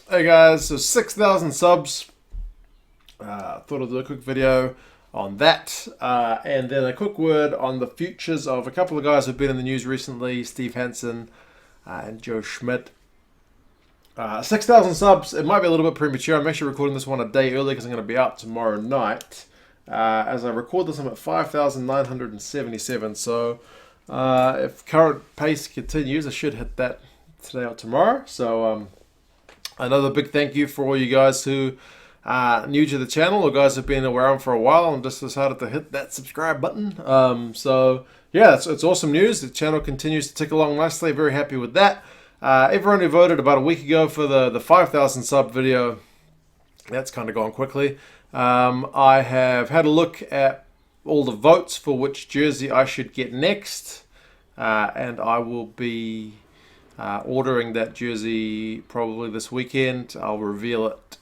Hey guys, so 6,000 subs. Thought I'd do a quick video on that. And then a quick word on the futures of a couple of guys who've been in the news recently, Steve Hansen and Joe Schmidt. 6,000 subs, it might be a little bit premature. I'm actually recording this one a day early because I'm going to be out tomorrow night. As I record this, I'm at 5,977. So if current pace continues, I should hit that today or tomorrow. So another big thank you for all you guys who are new to the channel or guys who've been around for a while and just decided to hit that subscribe button. Yeah, it's awesome news. The channel continues to tick along nicely. Very happy with that. Everyone who voted about a week ago for the 5,000 sub video, that's kind of gone quickly. I have had a look at all the votes for which jersey I should get next, and I will be ordering that jersey probably this weekend. I'll reveal it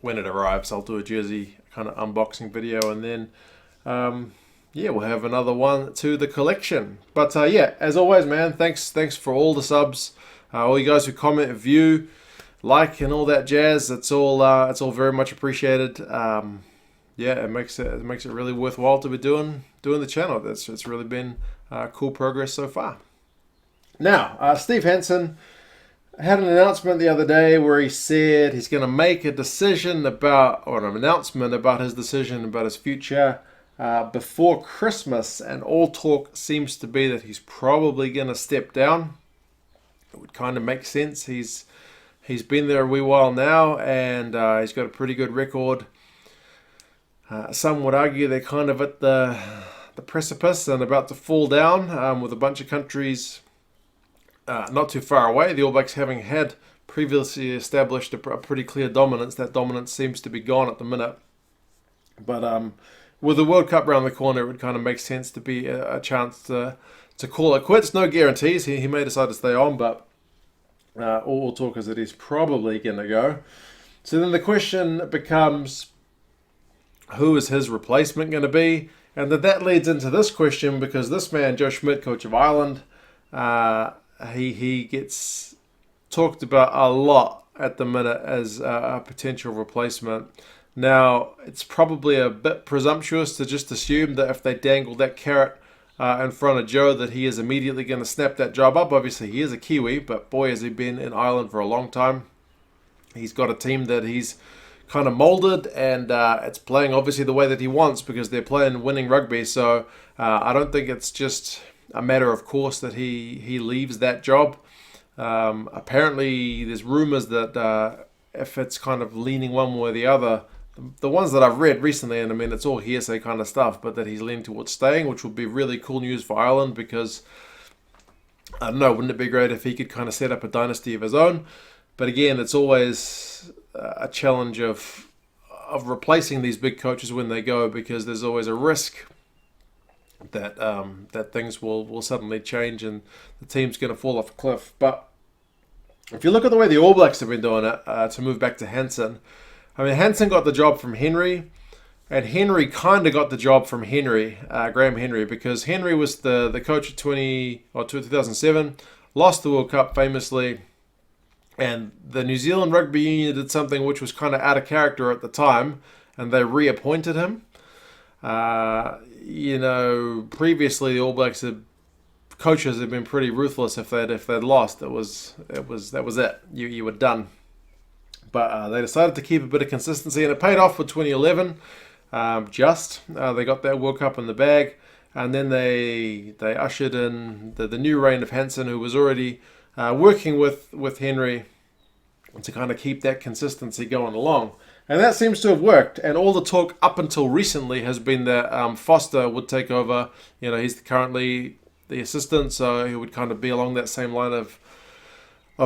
when it arrives. I'll do a jersey kind of unboxing video, and then yeah, we'll have another one to the collection. But yeah, as always, man, thanks for all the subs, all you guys who comment, view, like, and all that jazz. It's all very much appreciated. Yeah, it makes it really worthwhile to be doing the channel. It's really been cool progress so far. Now, Steve Hansen had an announcement the other day where he said he's going to make a decision about, or an announcement about his decision about his future before Christmas, and all talk seems to be that he's probably going to step down. It would kind of make sense. He's been there a wee while now, and he's got a pretty good record. Some would argue they're kind of at the precipice and about to fall down, with a bunch of countries not too far away. The All Blacks having had previously established a pretty clear dominance. That dominance seems to be gone at the minute. But with the World Cup around the corner, it would kind of make sense to be a chance to call it quits. No guarantees. He may decide to stay on, but all talk is that he's probably going to go. So then the question becomes, who is his replacement going to be? And that leads into this question, because this man, Joe Schmidt, coach of Ireland, he gets talked about a lot at the minute as a potential replacement. Now, it's probably a bit presumptuous to just assume that if they dangle that carrot in front of Joe, that he is immediately going to snap that job up. Obviously, he is a Kiwi, but boy, has he been in Ireland for a long time. He's got a team that he's kind of molded, and it's playing obviously the way that he wants because they're playing winning rugby. So I don't think it's just a matter of course that he leaves that job. Apparently, there's rumors that if it's kind of leaning one way or the other, the ones that I've read recently, and I mean it's all hearsay kind of stuff, but that he's leaning towards staying, which would be really cool news for Ireland, because I don't know, wouldn't it be great if he could kind of set up a dynasty of his own? But again, it's always a challenge of replacing these big coaches when they go, because there's always a risk that that things will suddenly change and the team's going to fall off a cliff. But if you look at the way the All Blacks have been doing it, to move back to Hansen, I mean, Hansen got the job from Henry, and Henry kind of got the job from Graham Henry, because Henry was the coach of 2007, lost the World Cup famously, and the New Zealand Rugby Union did something which was kind of out of character at the time, and they reappointed him. Previously the All Blacks coaches had been pretty ruthless. If they'd lost, that was it. You were done. But they decided to keep a bit of consistency, and it paid off for 2011. They got that World Cup in the bag, and then they ushered in the new reign of Hansen, who was already working with Henry to kind of keep that consistency going along. And that seems to have worked. And all the talk up until recently has been that Foster would take over. He's currently the assistant, so he would kind of be along that same line of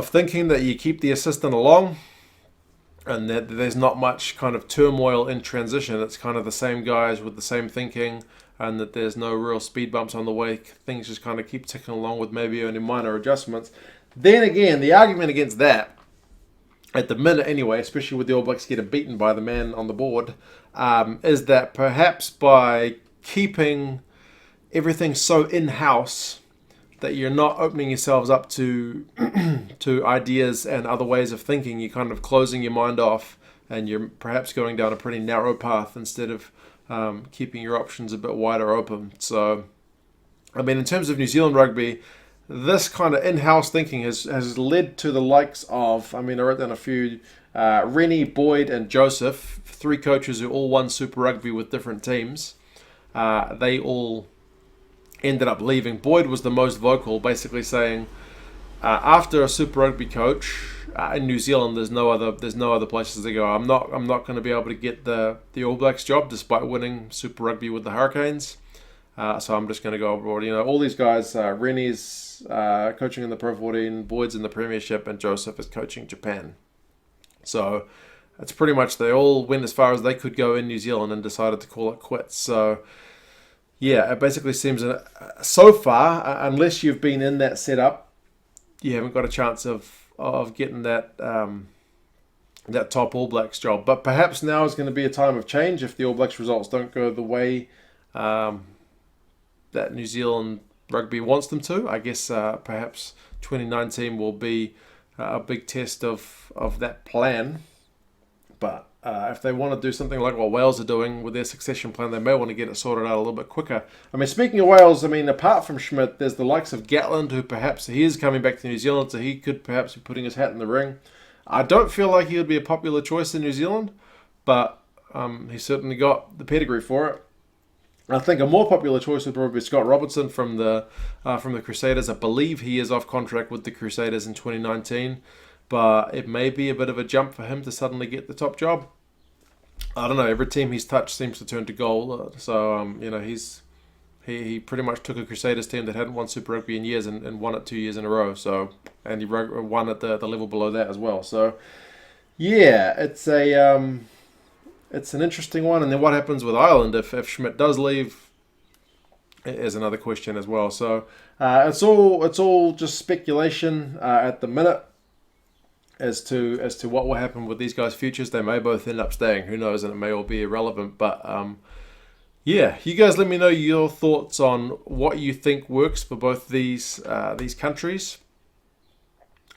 thinking, that you keep the assistant along, and that there's not much kind of turmoil in transition. It's kind of the same guys with the same thinking, and that there's no real speed bumps on the way. Things just kind of keep ticking along with maybe only minor adjustments. Then again, the argument against that, at the minute anyway, especially with the All Blacks getting beaten by the man on the board, is that perhaps by keeping everything so in-house, that you're not opening yourselves up to to ideas and other ways of thinking. You're kind of closing your mind off, and you're perhaps going down a pretty narrow path instead of keeping your options a bit wider open. So, I mean, in terms of New Zealand rugby, this kind of in-house thinking has led to the likes of, I mean, I wrote down a few, Rennie, Boyd, and Joseph, 3 coaches who all won Super Rugby with different teams. They all ended up leaving. Boyd was the most vocal, basically saying, after a Super Rugby coach in New Zealand, there's no other places to go. I'm not going to be able to get the All Blacks job despite winning Super Rugby with the Hurricanes. So I'm just going to go abroad. You know, all these guys, Rennie's coaching in the Pro 14, Boyd's in the Premiership, and Joseph is coaching Japan. So it's pretty much they all went as far as they could go in New Zealand and decided to call it quits. So yeah, it basically seems so far, unless you've been in that setup, you haven't got a chance of getting that that top All Blacks job. But perhaps now is going to be a time of change if the All Blacks results don't go the way that New Zealand rugby wants them to. I guess perhaps 2019 will be a big test of that plan. But if they want to do something like what Wales are doing with their succession plan, they may want to get it sorted out a little bit quicker. I mean, speaking of Wales, I mean, apart from Schmidt, there's the likes of Gatland, who perhaps he is coming back to New Zealand, so he could perhaps be putting his hat in the ring. I don't feel like he would be a popular choice in New Zealand, but he's certainly got the pedigree for it. I think a more popular choice would probably be Scott Robertson from the Crusaders. I believe he is off contract with the Crusaders in 2019. But it may be a bit of a jump for him to suddenly get the top job. I don't know. Every team he's touched seems to turn to gold. So you know, he pretty much took a Crusaders team that hadn't won Super Rugby in years and won it 2 years in a row. So and he won at the level below that as well. So yeah, it's an interesting one. And then what happens with Ireland if Schmidt does leave is another question as well. So it's all just speculation at the minute. As to what will happen with these guys' futures. They may both end up staying. Who knows? And it may all be irrelevant. But yeah, you guys let me know your thoughts on what you think works for both these countries.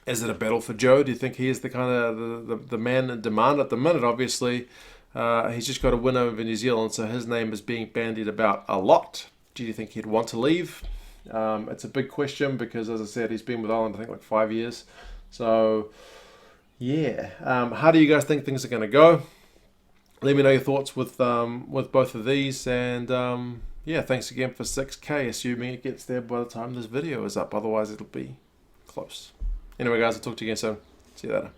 Is it a battle for Joe? Do you think he is the kind of the man in demand at the minute? Obviously, he's just got a win over New Zealand, so his name is being bandied about a lot. Do you think he'd want to leave? It's a big question because, as I said, he's been with Ireland I think like 5 years. So yeah, how do you guys think things are going to go? Let me know your thoughts with both of these, and yeah, thanks again for 6K, assuming it gets there by the time this video is up. Otherwise, it'll be close. Anyway, guys, I'll talk to you again soon. See you later.